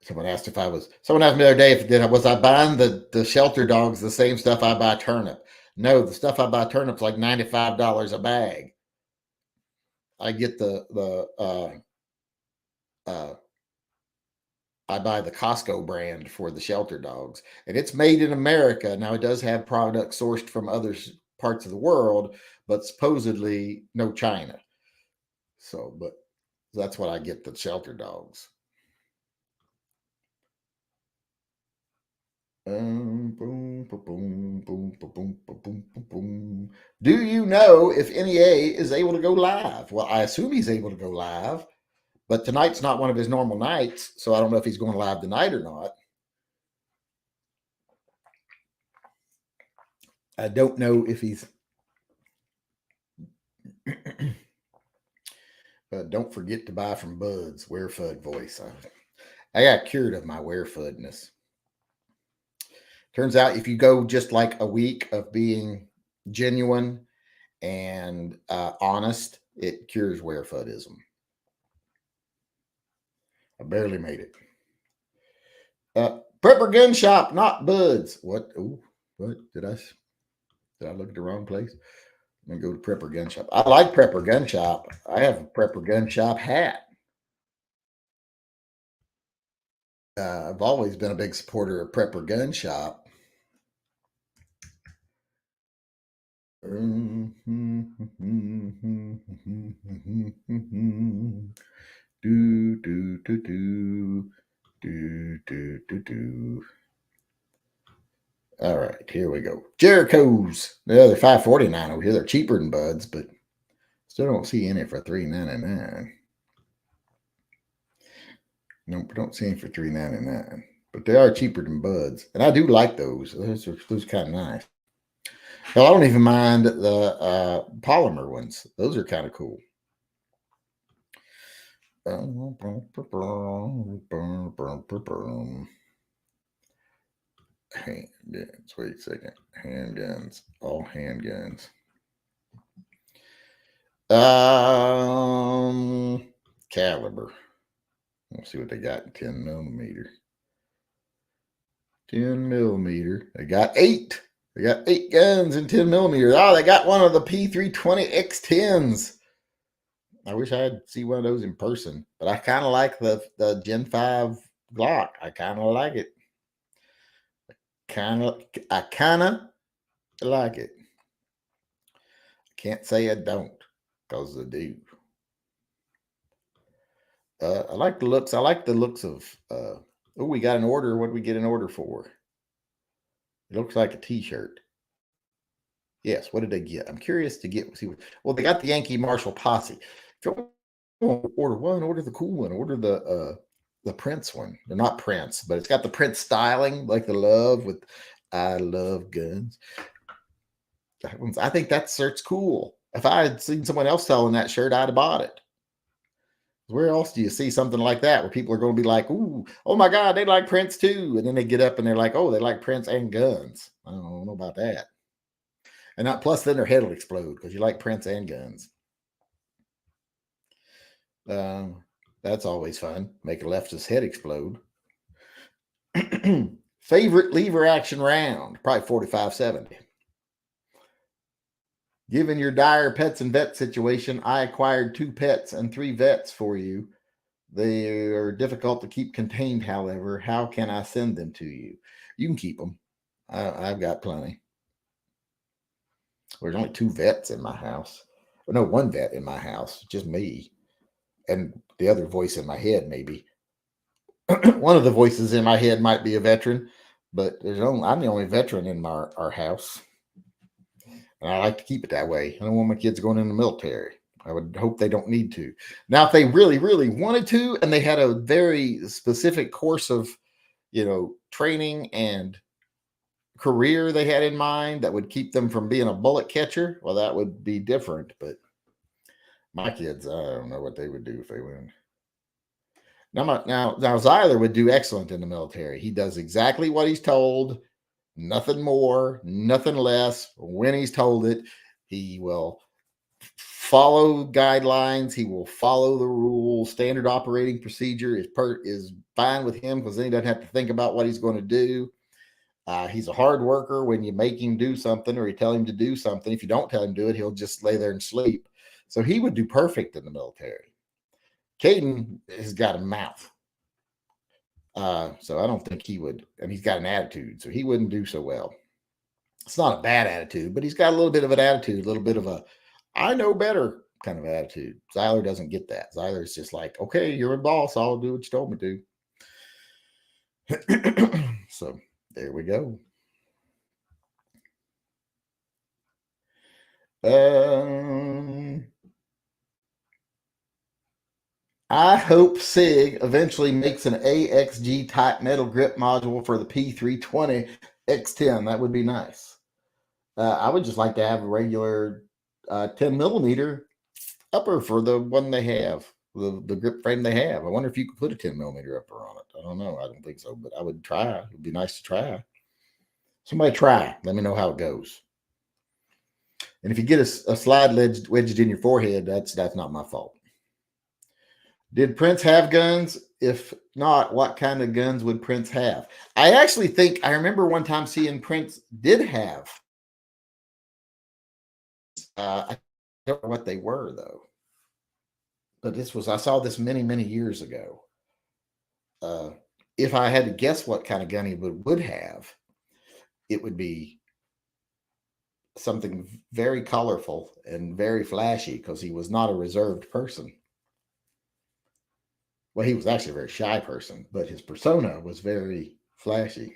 Someone asked me the other day if was I buying the shelter dogs the same stuff I buy turnip. No, the stuff I buy turnip's like $95 a bag. I get I buy the Costco brand for the shelter dogs, and it's made in America. Now, it does have products sourced from other parts of the world, but supposedly no China. So, but that's what I get the shelter dogs. Do you know if NEA is able to go live? Well, I assume he's able to go live, but tonight's not one of his normal nights, so I don't know if he's going live tonight or not. I don't know if he's. Don't forget to buy from Bud's Werefud voice. I got cured of my Werefudness. Turns out if you go just like a week of being genuine and honest, it cures Werefudism. I barely made it. Prepper Gun Shop, not Bud's. What? Ooh, what? Did I look at the wrong place? Let me go to Prepper Gun Shop. I like Prepper Gun Shop. I have a Prepper Gun Shop hat. I've always been a big supporter of Prepper Gun Shop. All right, here we go. Jericho's. They're $5.49 over here. They're cheaper than Bud's, but still don't see any for $3.99. Nope, don't see any for $3.99. But they are cheaper than Bud's, and I do like those. Those are kind of nice. Hell, I don't even mind the polymer ones. Those are kind of cool. Handguns. Wait a second. Handguns. All handguns. Caliber. Let's see what they got in 10 millimeter. 10 millimeter. They got 8. They got 8 guns in 10 millimeter. Oh, they got one of the P320 X10s. I wish I'd see one of those in person, but I kind of like the Gen 5 Glock. I kind of like it. I kind of like it. I can't say I don't, because I do. I like the looks. I like the looks of. Oh, we got an order. What did we get an order for? It looks like a T-shirt. Yes. What did they get? I'm curious to get. See what. Well, they got the Yankee Marshall Posse. If you order one, order the cool one. Order the Prince one. They're not Prince, but it's got the Prince styling, like the love with. I love guns. I think that shirt's cool. If I had seen someone else selling that shirt, I'd have bought it. Where else do you see something like that where people are going to be like, ooh, oh my God, they like Prince too. And then they get up and they're like, oh, they like Prince and guns. I don't know about that. And not, plus then their head will explode because you like Prince and guns. That's always fun. Make a leftist head explode. Favorite lever action round, probably 4570. Given your dire pets and vet situation, I acquired 2 pets and 3 vets for you. They are difficult to keep contained, however. How can I send them to you? You can keep them. I've got plenty. There's only 2 vets in my house. Well, no, 1 vet in my house, just me. And the other voice in my head, maybe. One of the voices in my head might be a veteran, but I'm the only veteran in our house. And I like to keep it that way. I don't want my kids going in the military. I would hope they don't need to. Now, if they really, really wanted to, and they had a very specific course of, training and career they had in mind that would keep them from being a bullet catcher, well, that would be different. But my kids, I don't know what they would do if they went. Now, Zyler would do excellent in the military. He does exactly what he's told, nothing more, nothing less. When he's told it, he will follow guidelines. He will follow the rules. Standard operating procedure is fine with him because then he doesn't have to think about what he's going to do. He's a hard worker. When you make him do something or you tell him to do something, if you don't tell him to do it, he'll just lay there and sleep. So he would do perfect in the military. Caden has got a mouth. So I don't think he would, and he's got an attitude, so he wouldn't do so well. It's not a bad attitude, but he's got a little bit of an attitude, a little bit of a I know better kind of attitude. Zyler doesn't get that. Zyler's just like, okay, you're a boss. I'll do what you told me to. So there we go. I hope SIG eventually makes an AXG type metal grip module for the P320 X10. That would be nice. I would just like to have a regular 10 millimeter upper for the one they have, the grip frame they have. I wonder if you could put a 10 millimeter upper on it. I don't know. I don't think so, but I would try. It would be nice to try. Somebody try. Let me know how it goes. And if you get a slide wedged in your forehead, that's not my fault. Did Prince have guns? If not, what kind of guns would Prince have? I actually think I remember one time seeing Prince did have. I don't know what they were though. But I saw this many, many years ago. If I had to guess what kind of gun he would have, it would be something very colorful and very flashy because he was not a reserved person. Well, he was actually a very shy person, but his persona was very flashy.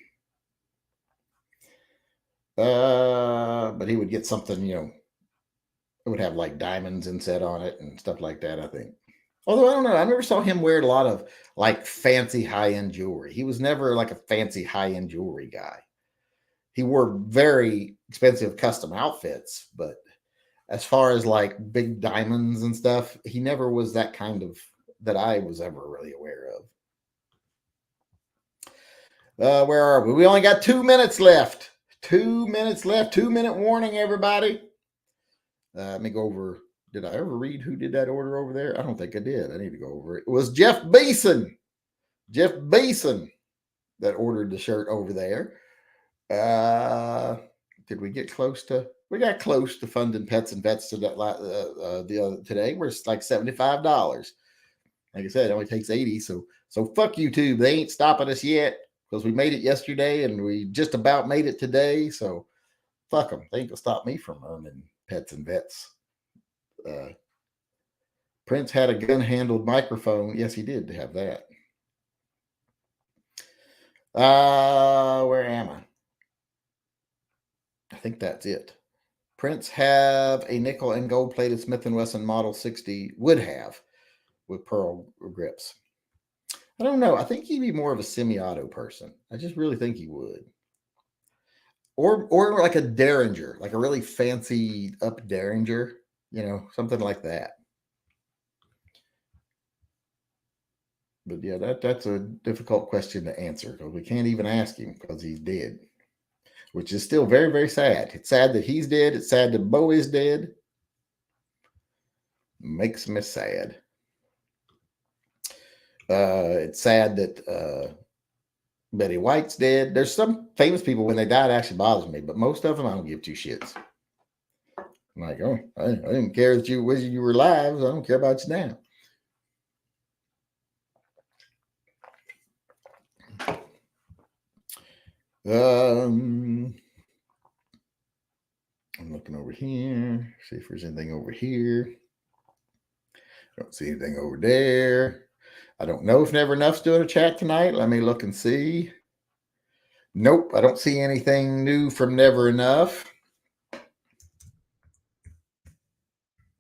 But he would get something, it would have like diamonds inset on it and stuff like that, I think. Although I don't know, I never saw him wear a lot of like fancy high-end jewelry. He was never like a fancy high-end jewelry guy. He wore very expensive custom outfits, but as far as like big diamonds and stuff, he never was that kind of that I was ever really aware of. Where are we? We only got 2 minutes left. 2 minutes left. 2-minute warning, everybody. Let me go over. Did I ever read who did that order over there? I don't think I did. I need to go over it. It was Jeff Beeson. Jeff Beeson that ordered the shirt over there. Did we get close to? We got close to funding pets and vets to that today. We're like $75. Like I said, it only takes 80. So fuck YouTube. They ain't stopping us yet because we made it yesterday and we just about made it today. So fuck them. They ain't gonna stop me from earning pets and vets. Prince had a gun-handled microphone. Yes, he did have that. Where am I? I think that's it. Prince have a nickel and gold-plated Smith & Wesson Model 60. Would have with pearl grips. I don't know. I think he'd be more of a semi-auto person. I just really think he would. Or like a Derringer, like a really fancy up Derringer, something like that. But yeah, that's a difficult question to answer because we can't even ask him because he's dead, which is still very, very sad. It's sad that he's dead. It's sad that Bo is dead. Makes me sad. It's sad that Betty White's dead. There's some famous people when they died actually bothers me, but most of them I don't give 2 shits. I'm like, oh, I didn't care that you were alive. So I don't care about you now. I'm looking over here, see if there's anything over here. Don't see anything over there. I don't know if Never Enough's doing a chat tonight. Let me look and see. Nope, I don't see anything new from Never Enough.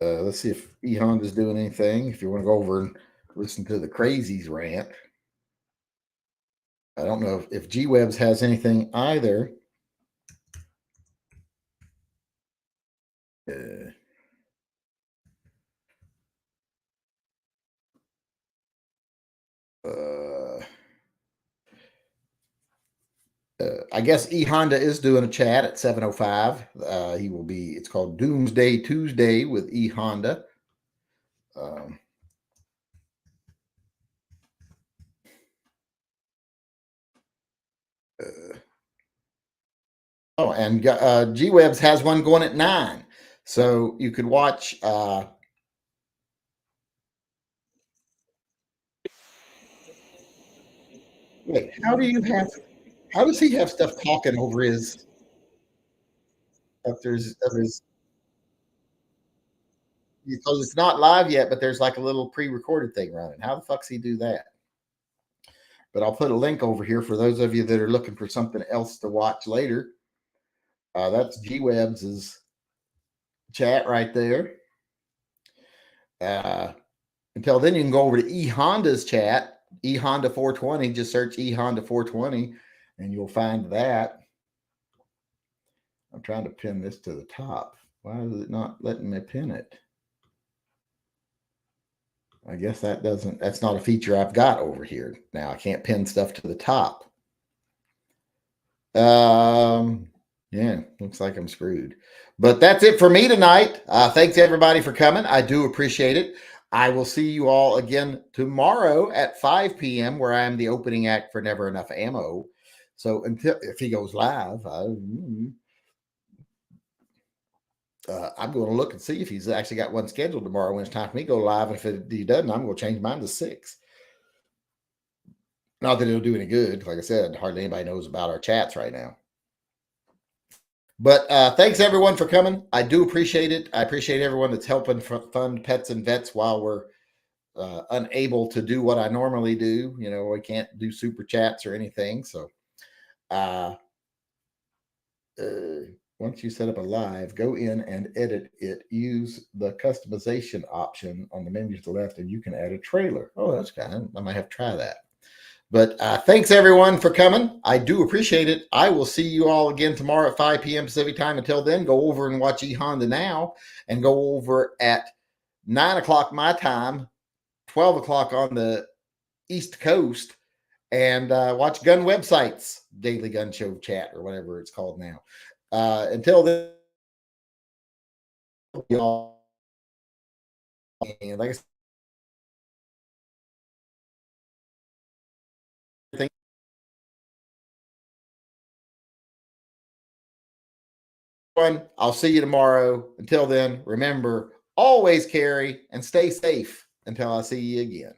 Let's see if E Honda's doing anything. If you want to go over and listen to the Crazies rant. I don't know if G Webs has anything either. I guess E Honda is doing a chat at 7:05. He will be. It's called Doomsday Tuesday with E Honda. Oh, and G Webs has one going at 9, so you could watch. Wait, how do you have? How does he have stuff talking over his? If there's because it's not live yet, but there's like a little pre-recorded thing running. How the fuck's he do that? But I'll put a link over here for those of you that are looking for something else to watch later. That's G Webs' chat right there. Until then, you can go over to E Honda's chat, E Honda 420. Just search E Honda 420, and you'll find that. I'm trying to pin this to the top. Why is it not letting me pin it? I guess that's not a feature I've got over here. Now I can't pin stuff to the top. Yeah, looks like I'm screwed. But that's it for me tonight. Thanks everybody for coming. I do appreciate it. I will see you all again tomorrow at 5 p.m. where I am the opening act for Never Enough Ammo. So until if he goes live, I'm going to look and see if he's actually got one scheduled tomorrow when it's time for me to go live. And if he doesn't, I'm going to change mine to 6. Not that it'll do any good. Like I said, hardly anybody knows about our chats right now. But thanks everyone for coming. I do appreciate it. I appreciate everyone that's helping fund pets and vets while we're unable to do what I normally do. You know, we can't do super chats or anything. So once you set up a live, go in and edit it. Use the customization option on the menu to the left, and you can add a trailer. Oh, that's kind of, I might have to try that. But thanks everyone for coming. I do appreciate it. I will see you all again tomorrow at 5 p.m. Pacific time. Until then, go over and watch E Honda Now, and go over at 9 o'clock my time, 12 o'clock on the East Coast, and watch Gun Websites Daily Gun Show Chat, or whatever it's called now. Until then, y'all, and like I said, I'll see you tomorrow. Until then, remember, always carry and stay safe until I see you again.